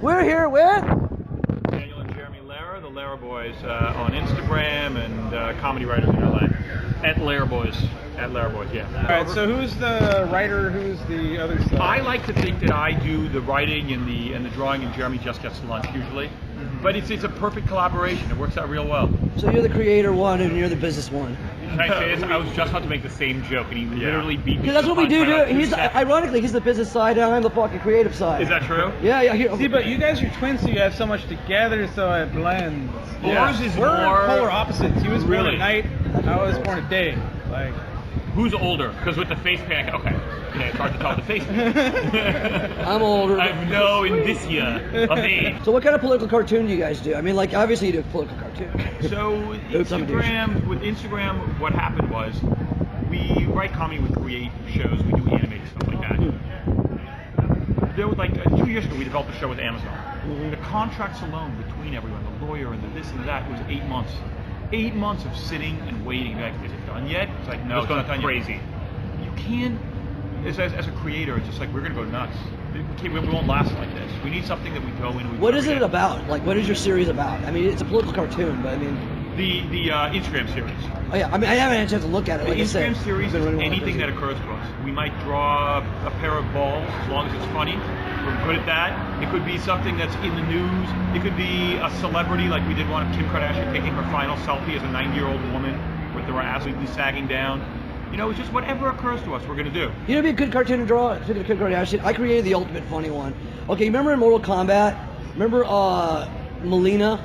We're here with Daniel and Jeremy Lehrer, the Lehrer Boys, on Instagram and comedy writers in LA. At Lehrer Boys. At Lehrer Boys, yeah. All right, so who's the writer? Who's the other stuff? I like to think that I do the writing and the drawing, and Jeremy just gets lunch usually. But it's a perfect collaboration. It works out real well. So you're the creator one and you're the business one. Can I say this? I was just about to make the same joke, and he literally beat me. Because that's what we do. He's ironically he's the business side and I'm the fucking creative side. Is that true? Yeah. Here, See, but you guys are twins, so you have so much together, so it blends. Ours is We're more polar opposites. He was born Really? at night. I was born at day. Like, Who's older? Because with the face paint, okay. Yeah, it's hard to tell with the face paint. I'm older. I have no indicia of age. So what kind of political cartoon do you guys do? I mean, like obviously you do a political cartoon. So Oops, I'm a douche. with Instagram, what happened was we write comedy, we create shows, we do animated stuff like that. There was like 2 years ago, we developed a show with Amazon. The contracts alone between everyone, the lawyer and the this and the that, it was 8 months. 8 months of sitting and waiting. Like, is it done yet? It's like, no, it's not done crazy. yet. You can't. As a creator, it's just like we're gonna go nuts. We won't last like this. We need something that we go in. What is it about? Like, what is your series about? I mean, it's a political cartoon, but I mean, The Instagram series. oh yeah. I mean, I haven't had a chance to look at it. The Like I said, Instagram series I've is been running around anything that crazy. occurs to us. We might draw a pair of balls as long as it's funny. We're good at that. It could be something that's in the news. It could be a celebrity, like we did one of Kim Kardashian taking her final selfie as a 90-year-old woman with her ass sagging down. You know, it's just whatever occurs to us, we're gonna do. You know, be a good cartoon to draw. Speaking of Kim Kardashian, I created the ultimate funny one. Okay, you remember in Mortal Kombat? Remember Melina?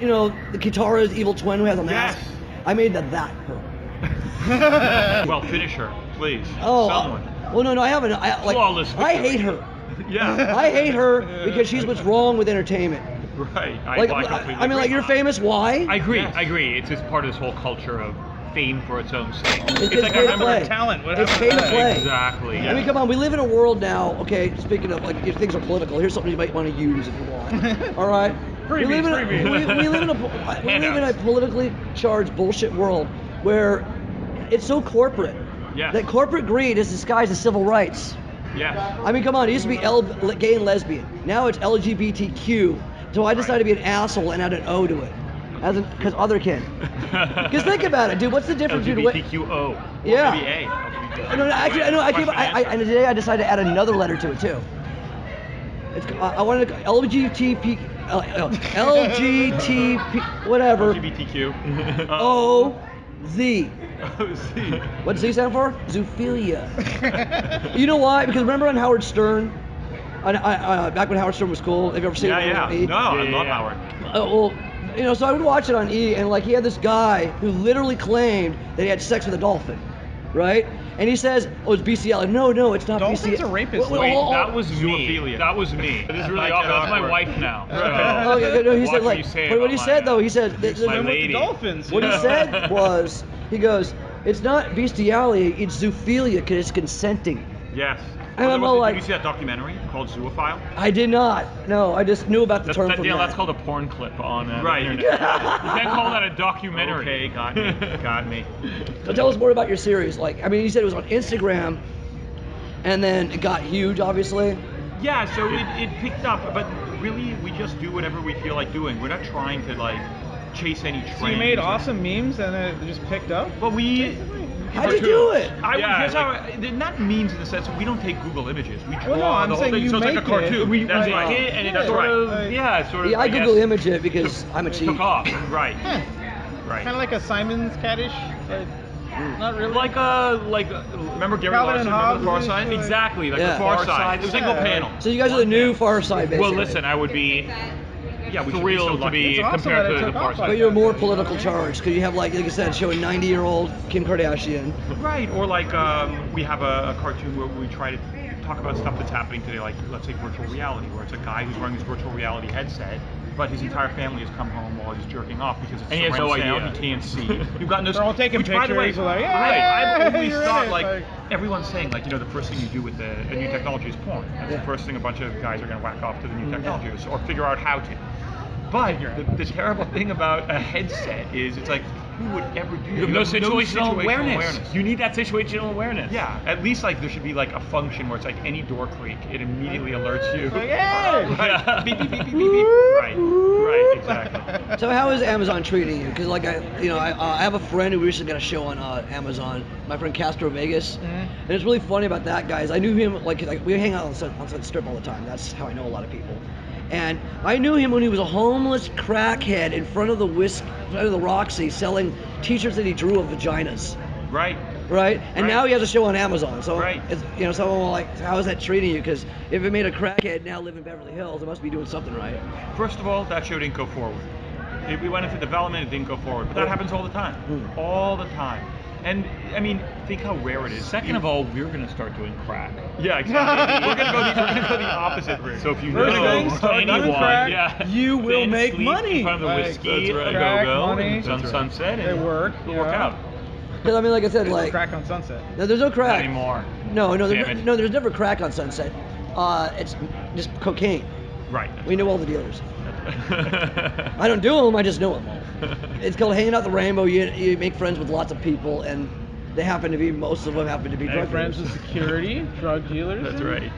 You know, the Kitara's evil twin who has a mask. Yes. I made that her. Well, finish her, please. Oh, Someone. well, no, I haven't. Flawless I victory. hate her. Yeah. I hate her because she's what's wrong with entertainment. Right. Like, completely I mean, like agree. you're famous. Why? I agree. Yes. I agree. It's just part of this whole culture of fame for its own sake. It's like pay to I play. remember talent. What It's happened pay to to that? play. Exactly. I mean, come on. We live in a world now. Okay, speaking of like, if things are political, here's something you might want to use if you want. All right. We live in a politically charged bullshit world where it's so corporate Yes. that corporate greed is disguised as civil rights. Yes. I mean, come on. It used to be gay and lesbian. Now it's LGBTQ. So I decided to be an asshole and add an O to it, because other can. Because think about it, dude. What's the difference between LGBTQO. Yeah. Maybe A. No, actually, and today I decided to add another letter to it too. It's, I wanted to LGTP, whatever. LGBTQ. O, Z. Oh, see. What does Z stand for? Zoophilia. You know why? Because remember on Howard Stern, back when Howard Stern was cool. Have you ever seen it? Yeah. on E? No, I love Yeah. Howard. Well, you know, so I would watch it on E, and like he had this guy who literally claimed that he had sex with a dolphin, right? And he says, "Oh, it's bestiality." No, it's not Dolphins bestiality. are rapists. Wait, oh, that was me. Zoophilia. That was me. This is really Like awkward. That's my awkward. wife now. Oh, yeah, no, he Watch said what like, you say but what about he my, said though, he said, my With lady. the dolphins. what he yeah. said was, he goes, "It's not bestiality, it's zoophilia because it's consenting." Yes. And I'm all like- did you see that documentary called Zoophile? I did not. No, I just knew about the term from Yeah, that. that's called a porn clip on Right. the internet. You can't call that a documentary. Okay, got me. Got me. So tell us more about your series. Like, I mean, you said it was on Instagram, and then it got huge, obviously. Yeah, so it picked up, but really we just do whatever we feel like doing. We're not trying to like chase any trends. So you made awesome memes and it just picked up? Well, we. How'd you do it? Here's how. They're not memes in the sense that we don't take Google images. We draw Well, no, I'm the whole saying thing, you so it's like a make it. cartoon. We That's make right. it, and it Yeah, sort of, right. sort of. Yeah, I guess, Google image it because I'm a cheat. took off. Right. Kind of Right. like a Simon's Caddish, but not really. Remember Gary Calvin Larson? and Remember the Far Hobbes, Side? like- Exactly, like Yeah. the Far Side. It was like a Yeah. little panel. So you guys are the new Far Side, basically. Well, listen, I would be Yeah, we should be so thrilled to lucky. be It's awesome compared that it to the took Far off Side. But you're more political charged because you have like I said, showing 90-year-old Kim Kardashian. Right, or like we have a cartoon where we try to talk about stuff that's happening today, like let's say virtual reality, where it's a guy who's wearing his virtual reality headset, but his entire family has come home while he's jerking off because it's And he has surround no sound, idea. he can't see. You've got no. They're all taking which, by the way, pictures, like, I've always you're thought in it, like everyone's saying like the first thing you do with a new technology is porn. That's Yeah. the first thing a bunch of guys are going to whack off to the new technology is, or figure out how to. But the terrible thing about a headset is it's like who would ever do that? You have no situational awareness. awareness. You need that situational awareness. Yeah, at least like there should be like a function where it's like any door creak, it immediately alerts you. Like, hey! Right. Beep, beep, beep, beep, beep, beep. Right, exactly. So how is Amazon treating you? Because like I have a friend who recently got a show on Amazon. My friend Castro Vegas, and it's really funny about that guy. Is I knew him like we hang out on Sunset Strip all the time. That's how I know a lot of people. And I knew him when he was a homeless crackhead in front of the Roxy selling T-shirts that he drew of vaginas. Right. Right. And now he has a show on Amazon. So Right. It's someone like, how is that treating you? Because if it made a crackhead now live in Beverly Hills, it must be doing something right. First of all, that show didn't go forward. We went into development, it didn't go forward. But that happens all the time. All the time. And I mean, think how rare it is. Second of all, we're going to start doing crack. Yeah, exactly. we're gonna go the opposite route. So if you First know thing, start doing anyone, crack, you will then make sleep money. in front of the Like, whiskey, that's right. Crack, go-go, money. and sunset, They and work. it'll work out. Because I mean, like I said, There's like crack on Sunset. no, there's no Not crack. anymore. No, Damn it. there's never crack on Sunset. It's just cocaine. Right. We know all the dealers. I don't do them, I just know them all. It's called hanging out the rainbow. You make friends with lots of people, and they happen to be, most of them happen to be drug Friends dealers. with security, drug dealers. That's right.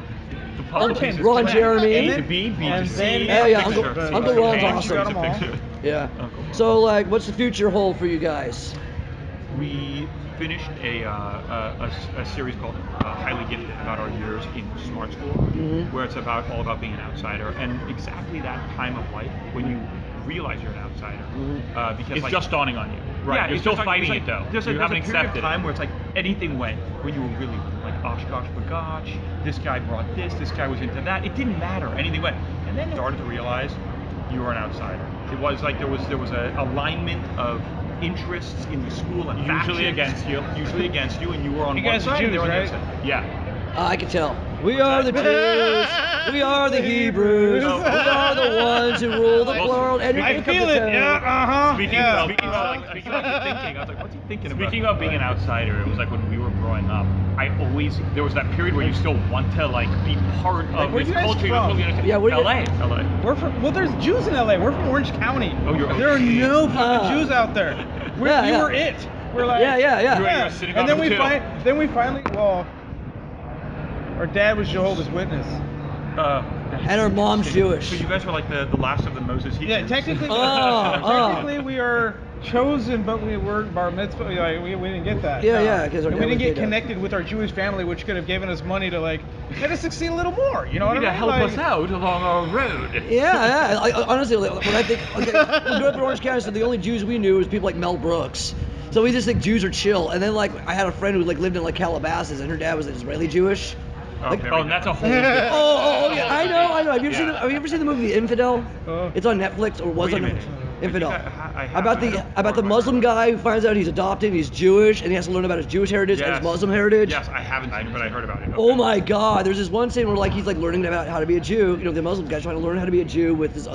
The politics is Ron crack. Jeremy. A to B, B to and C. then- Oh yeah, Picture. Uncle Ron's Picture. awesome. Got 'em all. Picture. Yeah. Uncle. So like, what's the future hold for you guys? We finished a series called Highly Gifted about our years in smart school, where it's all about being an outsider and exactly that time of life when you realize you're an outsider. Because It's like, just dawning on you. Right. Yeah, You're it's still just like- fighting it's it like- though. There's You haven't a period accepted of time it. where it's like anything went, when you were really like, osh gosh bagosh, this guy brought this guy was into that. It didn't matter, anything went. And then you started to realize you were an outsider. It was like there was a alignment of interests in the school and Usually factions, against you. and you were on You one guys are side and they Jews, were on the right? other side. Yeah. I can tell. We are the Jews. We are the Hebrews. We are the ones who rule the world. And I feel it. Yeah. Speaking Yeah. of Thinking, I was like, what's he thinking about? Speaking of being an outsider, it was like when we were growing up. There was that period where you still want to like be part of where this you guys culture. from? Totally understand. Yeah, where you- LA. We're from. Well, there's Jews in LA. We're from Orange County. Oh, you're There are OG. no fucking Jews out there. We were it. We're like. Yeah. You're sitting And on then the we finally. Well, our dad was Jehovah's Witness. And our mom's Jewish. So you guys were like the last of the Moses Hebrews. Yeah, technically. Technically we are chosen, but we weren't bar mitzvah. Like, we didn't get that. Yeah, 'cause our And dad we didn't was get J-Dub. connected with our Jewish family, which could have given us money to like let us succeed a little more. You know what I To mean? help Like, us out along our road. Yeah. Honestly, like, when I think, okay, we grew up in Orange County, so the only Jews we knew was people like Mel Brooks. So we just think Jews are chill. And then like, I had a friend who like lived in like Calabasas, and her dad was Israeli Jewish. Oh, there we And go. that's a whole. Oh, yeah, I know. Have you ever seen the movie The Infidel? Uh, It's on Netflix, or was Wait a on minute. Netflix. Infidel. I have. About I don't the remember. Muslim guy who finds out he's adopted, and he's Jewish, and he has to learn about his Jewish heritage and his Muslim heritage. Yes, I haven't seen it, but I heard about it. Oh Okay. my God! There's this one scene where like he's like learning about how to be a Jew. You know, the Muslim guy's trying to learn how to be a Jew with this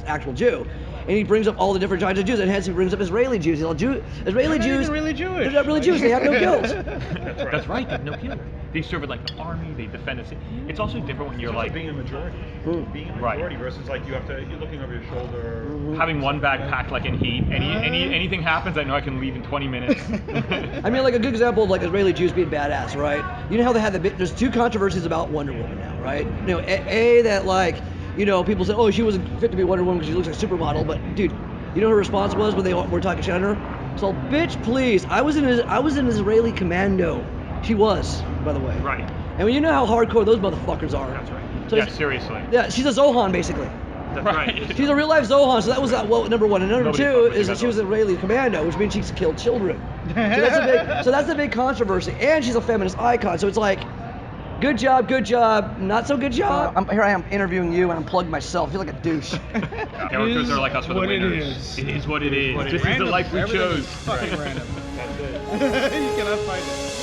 actual Jew, and he brings up all the different kinds of Jews, and hence he brings up Israeli Jews. He's like, Israeli they're not Jews. even really Jewish. They're not really Jewish. They have no guilt. That's right. They have no guilt. They serve in like the army. They defend the city. It's also different when you're like being a majority. Being a Right. majority versus like you're looking over your shoulder. having one bag packed like in heat. Anything happens, I know I can leave in 20 minutes. I mean, like a good example of like Israeli Jews being badass, right? You know how they had there's two controversies about Wonder Woman now, right? You know, that like, you know, people say, oh, she wasn't fit to be Wonder Woman because she looks like a supermodel, but dude, you know what her response was when they were talking shit on her? So, bitch, please, I was an Israeli commando. She was, by the way. Right. And when you know how hardcore those motherfuckers are. That's right. So Yeah, seriously. Yeah, she's a Zohan basically. That's Right. She's a real life Zohan, so that was number one. And number Nobody two fucks with is you that she was guys. an Israeli commando, which means she killed children. So that's the big controversy. And she's a feminist icon. So it's like, good job, not so good job. Here I am interviewing you, and I'm plugging myself. I feel like a douche. Characters are like us for the what it winners. is. It is what it is. What it This is. is the life we Everything chose. is fucking random. You cannot find it.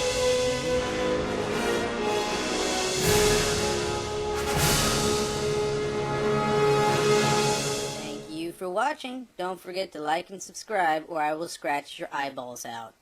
Thank you for watching. Don't forget to like and subscribe, or I will scratch your eyeballs out.